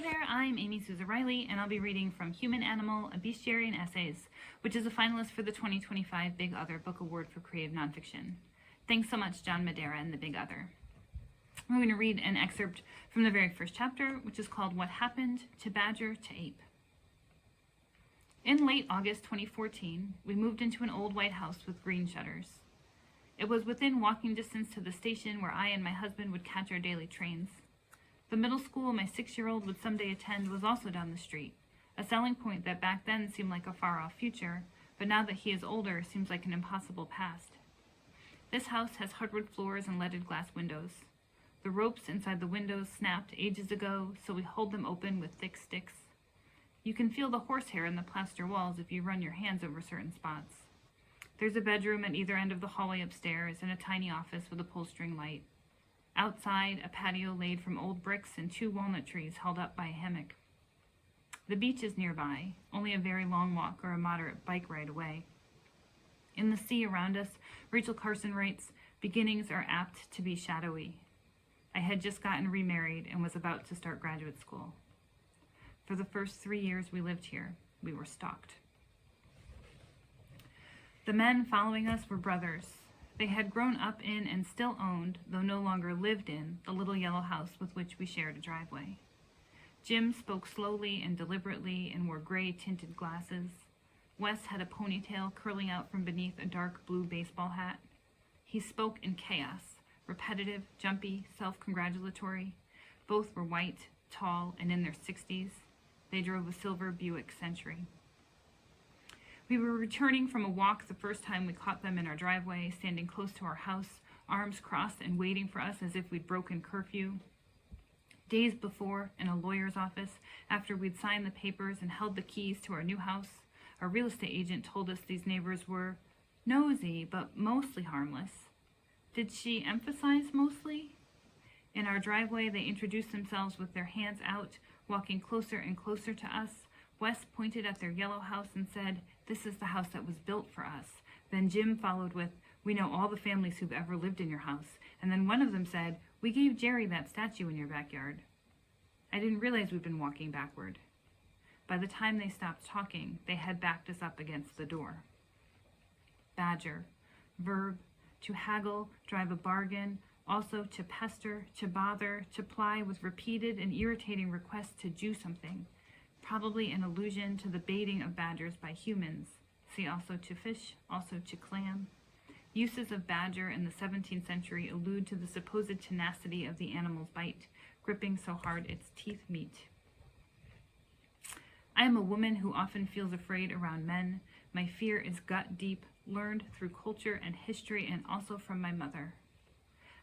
there, I'm Amie Souza Reilly, and I'll be reading from Human Animal, A Bestiary and Essays, which is a finalist for the 2025 Big Other Book Award for Creative Nonfiction. Thanks so much, John Madeira and the Big Other. I'm going to read an excerpt from the very first chapter, which is called What Happened to Badger to Ape. In late August 2014, we moved into an old white house with green shutters. It was within walking distance to the station where I and my husband would catch our daily trains. The middle school my 6-year-old would someday attend was also down the street, a selling point that back then seemed like a far-off future, but now that he is older seems like an impossible past. This house has hardwood floors and leaded glass windows. The ropes inside the windows snapped ages ago, so we hold them open with thick sticks. You can feel the horsehair in the plaster walls if you run your hands over certain spots. There's a bedroom at either end of the hallway upstairs and a tiny office with a pull-string light. Outside, a patio laid from old bricks and 2 walnut trees held up by a hammock. The beach is nearby, only a very long walk or a moderate bike ride away. In the sea around us, Rachel Carson writes, "Beginnings are apt to be shadowy." I had just gotten remarried and was about to start graduate school. For the first 3 years we lived here, we were stalked. The men following us were brothers. They had grown up in and still owned, though no longer lived in, the little yellow house with which we shared a driveway. Jim spoke slowly and deliberately and wore gray-tinted glasses. Wes had a ponytail curling out from beneath a dark blue baseball hat. He spoke in chaos, repetitive, jumpy, self-congratulatory. Both were white, tall, and in their 60s. They drove a silver Buick Century. We were returning from a walk the first time we caught them in our driveway, standing close to our house, arms crossed and waiting for us as if we'd broken curfew. Days before, in a lawyer's office, after we'd signed the papers and held the keys to our new house, our real estate agent told us these neighbors were nosy, but mostly harmless. Did she emphasize mostly? In our driveway, they introduced themselves with their hands out, walking closer and closer to us. Wes pointed at their yellow house and said, "This is the house that was built for us." Then Jim followed with, "We know all the families who've ever lived in your house." And then one of them said, "We gave Jerry that statue in your backyard." I didn't realize we'd been walking backward. By the time they stopped talking, they had backed us up against the door. Badger. Verb. To haggle, drive a bargain, also to pester, to bother, to ply with repeated and irritating requests to do something. Probably an allusion to the baiting of badgers by humans. See also to fish, also to clam. Uses of badger in the 17th century allude to the supposed tenacity of the animal's bite, gripping so hard its teeth meet. I am a woman who often feels afraid around men. My fear is gut deep, learned through culture and history and also from my mother.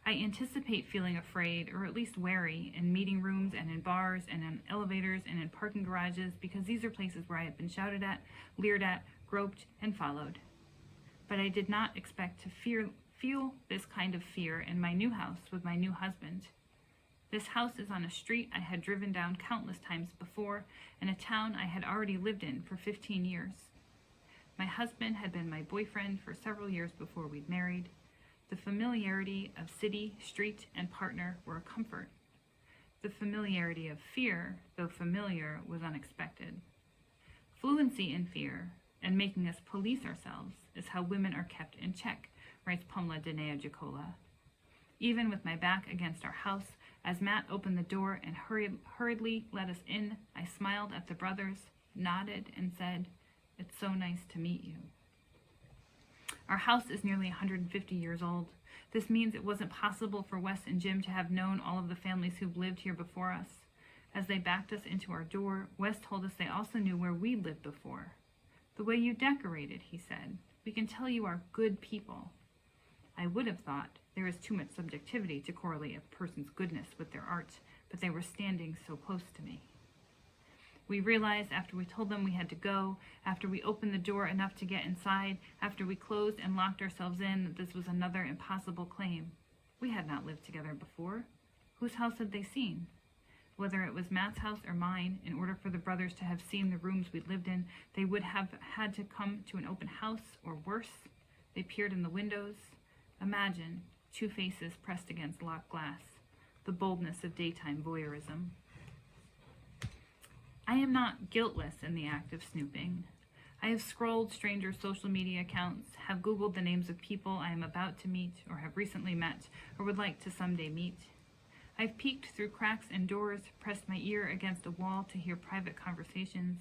I anticipate feeling afraid, or at least wary, in meeting rooms and in bars and in elevators and in parking garages because these are places where I have been shouted at, leered at, groped, and followed. But I did not expect to feel this kind of fear in my new house with my new husband. This house is on a street I had driven down countless times before, in a town I had already lived in for 15 years. My husband had been my boyfriend for several years before we'd married. The familiarity of city, street, and partner were a comfort. The familiarity of fear, though familiar, was unexpected. Fluency in fear, and making us police ourselves, is how women are kept in check, writes Pamela Denea Jacola. Even with my back against our house, as Matt opened the door and hurriedly let us in, I smiled at the brothers, nodded, and said, "It's so nice to meet you." Our house is nearly 150 years old. This means it wasn't possible for Wes and Jim to have known all of the families who've lived here before us. As they backed us into our door, Wes told us they also knew where we'd lived before. "The way you decorated," he said. "We can tell you are good people." I would have thought there is too much subjectivity to correlate a person's goodness with their art, but they were standing so close to me. We realized after we told them we had to go, after we opened the door enough to get inside, after we closed and locked ourselves in, that this was another impossible claim. We had not lived together before. Whose house had they seen? Whether it was Matt's house or mine, in order for the brothers to have seen the rooms we lived in, they would have had to come to an open house, or worse. They peered in the windows. Imagine 2 faces pressed against locked glass. The boldness of daytime voyeurism. I am not guiltless in the act of snooping. I have scrolled strangers' social media accounts, have Googled the names of people I am about to meet or have recently met or would like to someday meet. I've peeked through cracks in doors, pressed my ear against a wall to hear private conversations.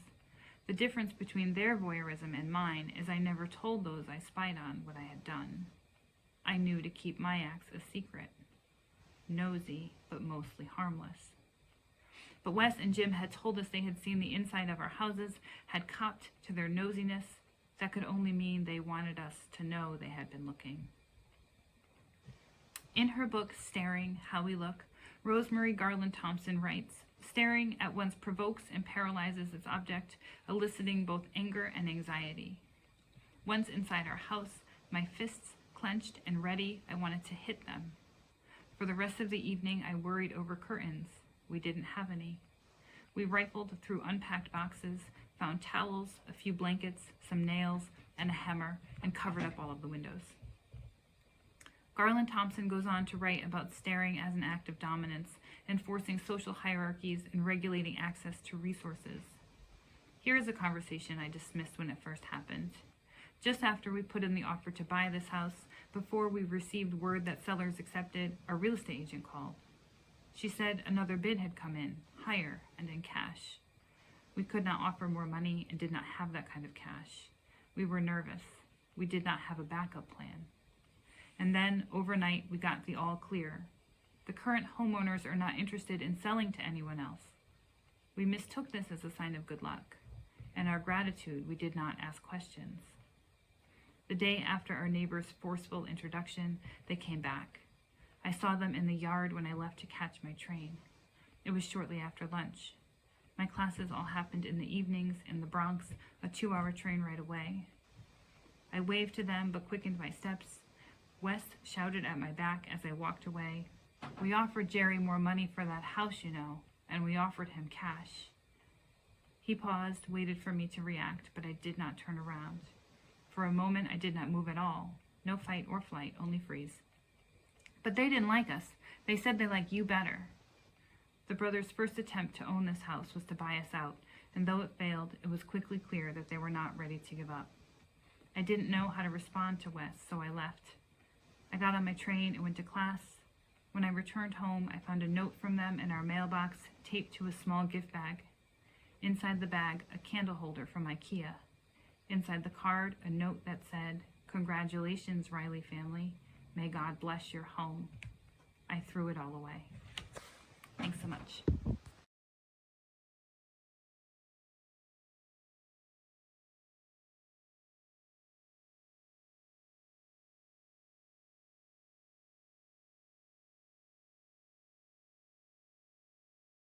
The difference between their voyeurism and mine is I never told those I spied on what I had done. I knew to keep my acts a secret. Nosy, but mostly harmless. But Wes and Jim had told us they had seen the inside of our houses, had copped to their nosiness. That could only mean they wanted us to know they had been looking. In her book, Staring, How We Look, Rosemary Garland Thompson writes, staring at once provokes and paralyzes its object, eliciting both anger and anxiety. Once inside our house, my fists clenched and ready, I wanted to hit them. For the rest of the evening, I worried over curtains. We didn't have any. We rifled through unpacked boxes, found towels, a few blankets, some nails, and a hammer, and covered up all of the windows. Garland Thompson goes on to write about staring as an act of dominance, enforcing social hierarchies and regulating access to resources. Here is a conversation I dismissed when it first happened. Just after we put in the offer to buy this house, before we received word that sellers accepted, our real estate agent called. She said another bid had come in, higher and in cash. We could not offer more money and did not have that kind of cash. We were nervous. We did not have a backup plan. And then, overnight, we got the all clear. The current homeowners are not interested in selling to anyone else. We mistook this as a sign of good luck. In our gratitude, we did not ask questions. The day after our neighbor's forceful introduction, they came back. I saw them in the yard when I left to catch my train. It was shortly after lunch. My classes all happened in the evenings in the Bronx, a 2-hour train ride away. I waved to them but quickened my steps. Wes shouted at my back as I walked away, "We offered Jerry more money for that house, you know, and we offered him cash." He paused, waited for me to react, but I did not turn around. For a moment, I did not move at all. No fight or flight, only freeze. "But they didn't like us. They said they like you better." The brothers' first attempt to own this house was to buy us out, and though it failed, it was quickly clear that they were not ready to give up. I didn't know how to respond to Wes, so I left. I got on my train and went to class. When I returned home, I found a note from them in our mailbox taped to a small gift bag. Inside the bag, a candle holder from IKEA. Inside the card, a note that said, "Congratulations, Reilly family. May God bless your home." I threw it all away. Thanks so much.